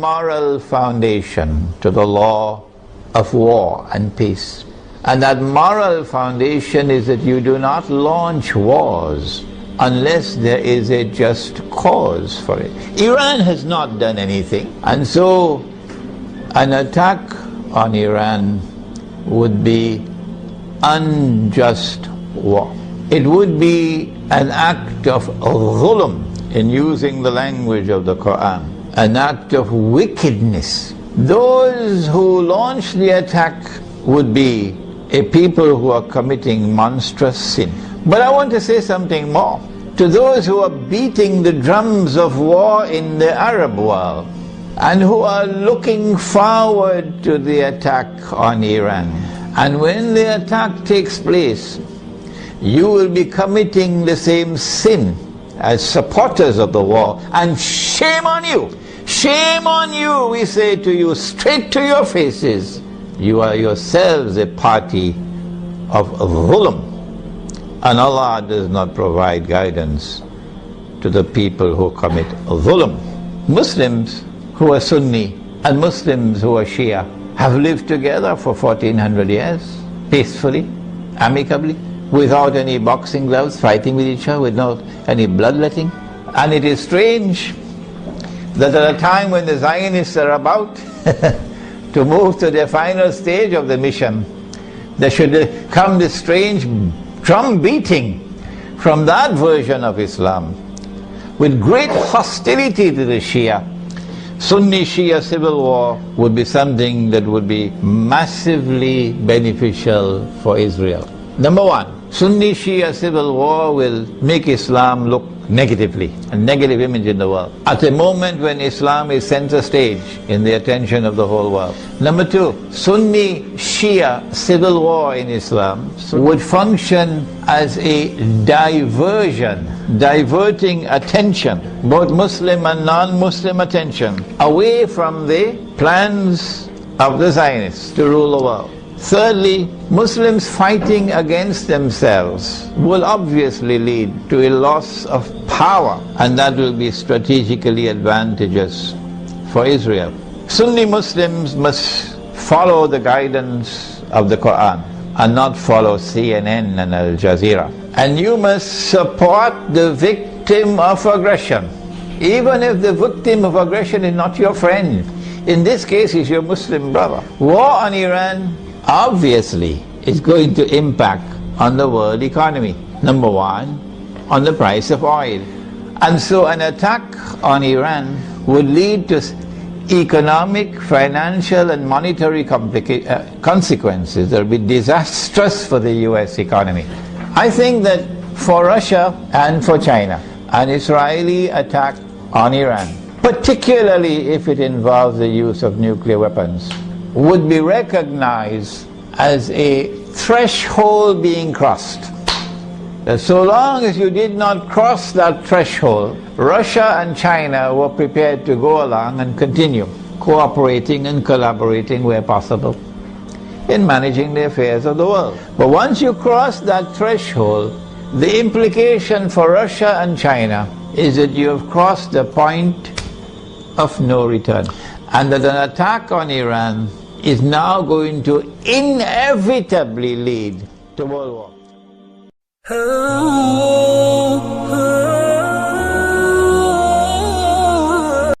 moral foundation to the law of war and peace. And that moral foundation is that you do not launch wars unless there is a just cause for it. Iran has not done anything, and so an attack on Iran would be unjust war. It would be an act of dhulm, in using the language of the Quran, an act of wickedness. Those who launch the attack would be a people who are committing monstrous sin. But I want to say something more. To those who are beating the drums of war in the Arab world and who are looking forward to the attack on Iran, and when the attack takes place, you will be committing the same sin as supporters of the war, and shame on you! Shame on you, we say to you, straight to your faces. You are yourselves a party of dhulm, and Allah does not provide guidance to the people who commit dhulm. Muslims who are Sunni and Muslims who are Shia have lived together for 1400 years, peacefully, amicably, without any boxing gloves, fighting with each other, without any bloodletting. And it is strange that at a time when the Zionists are about to move to their final stage of the mission, there should come this strange drum beating from that version of Islam with great hostility to the Shia. Sunni Shia civil war would be something that would be massively beneficial for Israel. Number one, Sunni Shia civil war will make Islam look negatively, a negative image in the world, at a moment when Islam is center stage in the attention of the whole world. Number two, Sunni Shia civil war in Islam would function as a diversion, diverting attention, both Muslim and non-Muslim attention, away from the plans of the Zionists to rule the world. Thirdly, Muslims fighting against themselves will obviously lead to a loss of power, and that will be strategically advantageous for Israel. Sunni Muslims must follow the guidance of the Quran and not follow CNN and Al Jazeera. And you must support the victim of aggression, even if the victim of aggression is not your friend. In this case, he's your Muslim brother. War on Iran obviously is going to impact on the world economy. Number one, on the price of oil. And so an attack on Iran would lead to economic, financial and monetary consequences that will be disastrous for the US economy. I think that for Russia and for China, an Israeli attack on Iran, particularly if it involves the use of nuclear weapons, would be recognized as a threshold being crossed. So long as you did not cross that threshold, Russia and China were prepared to go along and continue cooperating and collaborating where possible in managing the affairs of the world. But once you cross that threshold, the implication for Russia and China is that you have crossed the point of no return, and that an attack on Iran is now going to inevitably lead to world war.